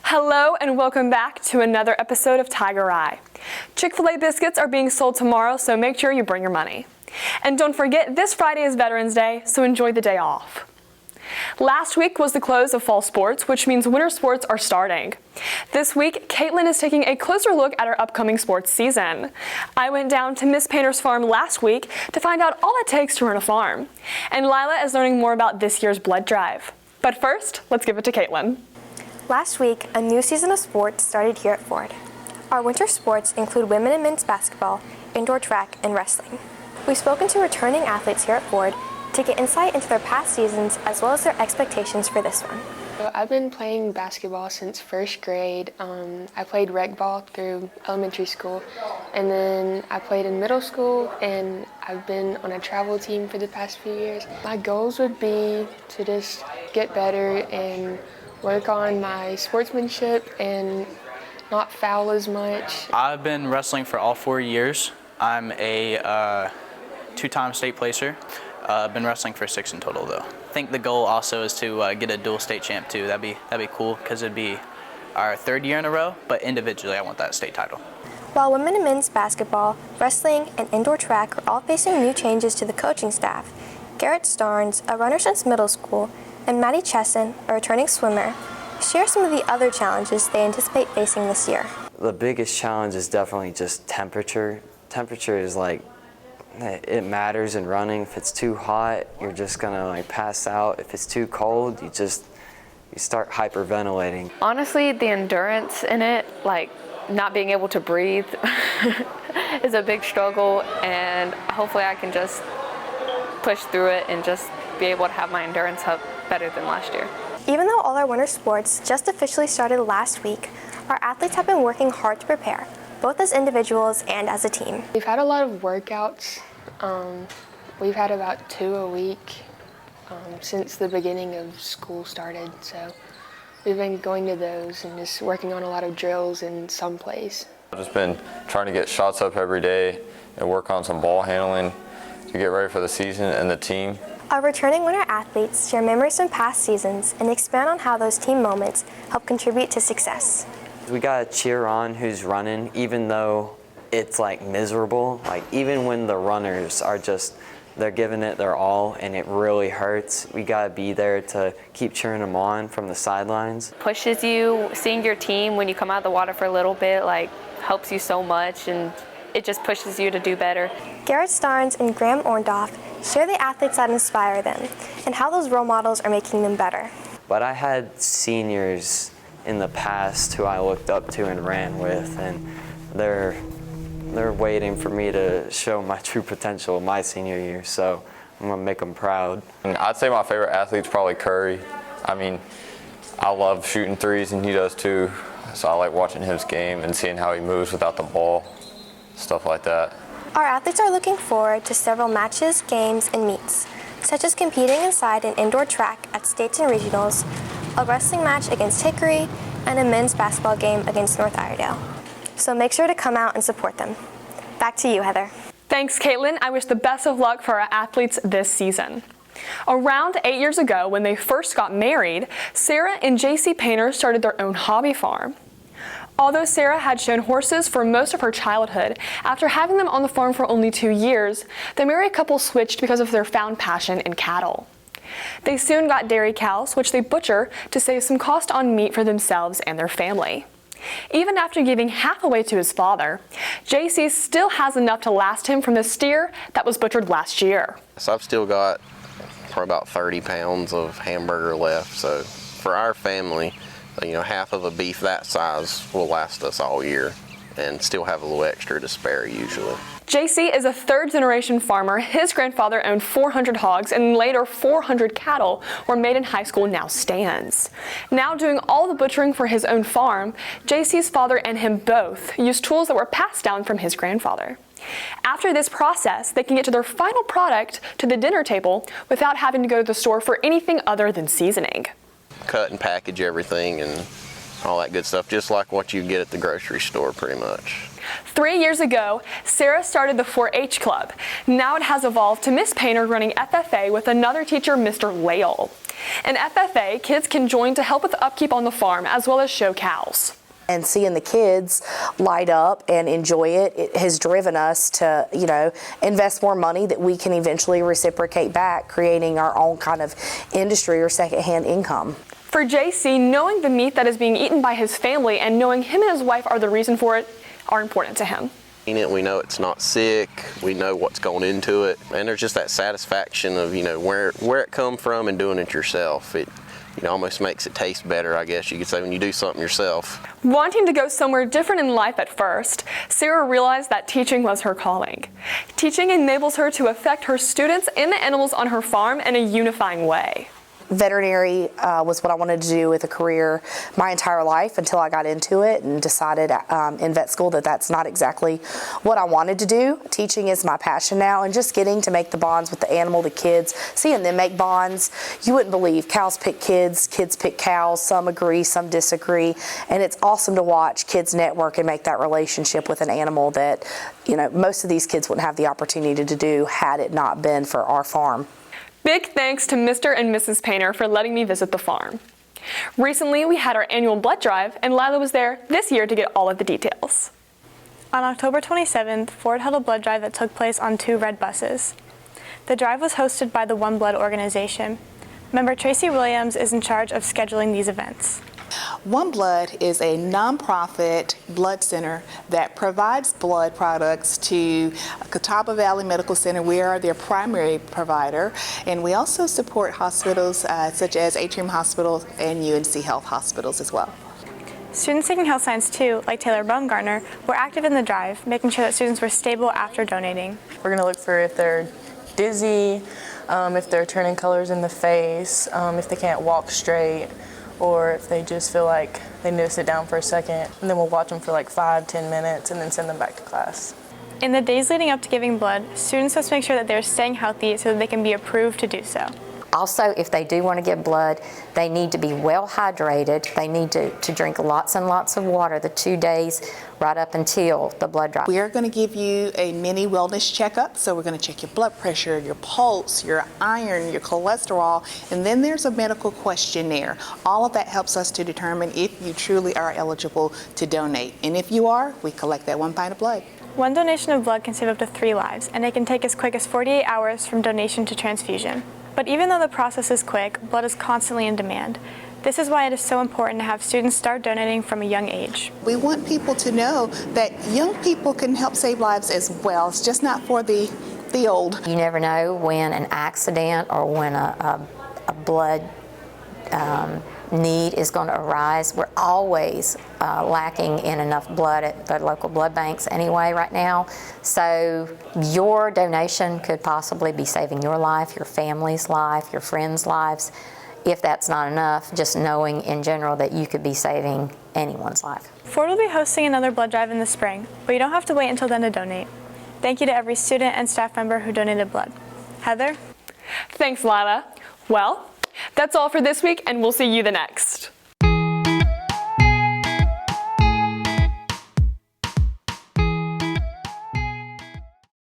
Hello and welcome back to another episode of Tiger Eye. Chick-fil-A biscuits are being sold tomorrow, so make sure you bring your money. And don't forget, this Friday is Veterans Day, so enjoy the day off. Last week was the close of fall sports, which means winter sports are starting. This week, Caitlin is taking a closer look at her upcoming sports season. I went down to Miss Painter's farm last week to find out all it takes to run a farm. And Lila is learning more about this year's blood drive. But first, let's give it to Caitlin. Last week, a new season of sports started here at Ford. Our winter sports include women and men's basketball, indoor track, and wrestling. We've spoken to returning athletes here at Ford to get insight into their past seasons as well as their expectations for this one. So I've been playing basketball since first grade. I played rec ball through elementary school, and then I played in middle school, and I've been on a travel team for the past few years. My goals would be to just get better and work on my sportsmanship and not foul as much. I've been wrestling for all 4 years. I'm a two-time state placer. I've been wrestling for 6 in total though. I think the goal also is to get a dual state champ too. That'd be cool because it'd be our 3rd year in a row, but individually I want that state title. While women and men's basketball, wrestling, and indoor track are all facing new changes to the coaching staff, Garrett Starnes, a runner since middle school, and Maddie Chesson, a returning swimmer, share some of the other challenges they anticipate facing this year. The biggest challenge is definitely just temperature. Temperature is it matters in running. If it's too hot, you're just gonna pass out. If it's too cold, you start hyperventilating. Honestly, the endurance in it, not being able to breathe is a big struggle, and hopefully I can just push through it and just be able to have my endurance up better than last year. Even though all our winter sports just officially started last week, our athletes have been working hard to prepare, both as individuals and as a team. We've had a lot of workouts. We've had about 2 a week since the beginning of school started, so we've been going to those and just working on a lot of drills in some place. I've just been trying to get shots up every day and work on some ball handling to get ready for the season and the team. Our returning winter athletes share memories from past seasons and expand on how those team moments help contribute to success. We gotta cheer on who's running, even though it's miserable. Even when the runners are they're giving it their all and it really hurts, we gotta be there to keep cheering them on from the sidelines. Pushes you, seeing your team when you come out of the water for a little bit, helps you so much, and it just pushes you to do better. Garrett Starnes and Graham Orndorff share the athletes that inspire them and how those role models are making them better. But I had seniors in the past who I looked up to and ran with, and they're waiting for me to show my true potential my senior year, so I'm gonna make them proud. And I'd say my favorite athlete's probably Curry. I love shooting threes and he does too, so I like watching his game and seeing how he moves without the ball, stuff like that. Our athletes are looking forward to several matches, games, and meets, such as competing inside an indoor track at states and regionals, a wrestling match against Hickory, and a men's basketball game against North Iredale. So make sure to come out and support them. Back to you, Heather. Thanks, Caitlin. I wish the best of luck for our athletes this season. Around 8 years ago, when they first got married, Sarah and J.C. Painter started their own hobby farm. Although Sarah had shown horses for most of her childhood, after having them on the farm for only 2 years, the married couple switched because of their found passion in cattle. They soon got dairy cows, which they butcher to save some cost on meat for themselves and their family. Even after giving half away to his father, JC still has enough to last him from the steer that was butchered last year. So I've still got probably about 30 pounds of hamburger left. So for our family, half of a beef that size will last us all year and still have a little extra to spare usually. JC is a third-generation farmer. His grandfather owned 400 hogs, and later 400 cattle were made in high school now stands. Now doing all the butchering for his own farm, JC's father and him both used tools that were passed down from his grandfather. After this process, they can get to their final product to the dinner table without having to go to the store for anything other than seasoning. Cut and package everything and all that good stuff, just like what you get at the grocery store pretty much. 3 years ago, Sarah started the 4-H club. Now it has evolved to Miss Painter running FFA with another teacher, Mr. Lale. In FFA, kids can join to help with the upkeep on the farm as well as show cows. And seeing the kids light up and enjoy it, it has driven us to, invest more money that we can eventually reciprocate back, creating our own kind of industry or secondhand income. For JC, knowing the meat that is being eaten by his family and knowing him and his wife are the reason for it are important to him. We know it's not sick, we know what's going into it, and there's just that satisfaction of, where it come from and doing it yourself. It almost makes it taste better, I guess you could say, when you do something yourself. Wanting to go somewhere different in life at first, Sarah realized that teaching was her calling. Teaching enables her to affect her students and the animals on her farm in a unifying way. Veterinary was what I wanted to do with a career my entire life until I got into it and decided in vet school that that's not exactly what I wanted to do. Teaching is my passion now, and just getting to make the bonds with the animal, the kids, seeing them make bonds. You wouldn't believe, cows pick kids, kids pick cows, some agree, some disagree, and it's awesome to watch kids network and make that relationship with an animal that, most of these kids wouldn't have the opportunity to do had it not been for our farm. Big thanks to Mr. and Mrs. Painter for letting me visit the farm. Recently, we had our annual blood drive, and Lila was there this year to get all of the details. On October 27th, Ford held a blood drive that took place on 2 red buses. The drive was hosted by the One Blood organization. Member Tracy Williams is in charge of scheduling these events. One Blood is a nonprofit blood center that provides blood products to Catawba Valley Medical Center. We are their primary provider, and we also support hospitals such as Atrium Hospital and UNC Health Hospitals as well. Students taking Health Science 2, like Taylor Baumgartner, were active in the drive, making sure that students were stable after donating. We're going to look for if they're dizzy, if they're turning colors in the face, if they can't walk straight, or if they just feel like they need to sit down for a second, and then we'll watch them for like 5-10 minutes and then send them back to class. In the days leading up to giving blood, students must make sure that they're staying healthy so that they can be approved to do so. Also, if they do want to give blood, they need to be well hydrated. They need to drink lots and lots of water the 2 days right up until the blood drive. We are going to give you a mini wellness checkup. So we're going to check your blood pressure, your pulse, your iron, your cholesterol, and then there's a medical questionnaire. All of that helps us to determine if you truly are eligible to donate. And if you are, we collect that 1 pint of blood. One donation of blood can save up to 3 lives, and it can take as quick as 48 hours from donation to transfusion. But even though the process is quick, blood is constantly in demand. This is why it is so important to have students start donating from a young age. We want people to know that young people can help save lives as well. It's just not for the old. You never know when an accident or when a blood need is going to arise. We're always lacking in enough blood at the local blood banks anyway right now. So your donation could possibly be saving your life, your family's life, your friends' lives. If that's not enough, just knowing in general that you could be saving anyone's life. Ford will be hosting another blood drive in the spring, but you don't have to wait until then to donate. Thank you to every student and staff member who donated blood. Heather? Thanks, Lila. Well, that's all for this week, and we'll see you the next.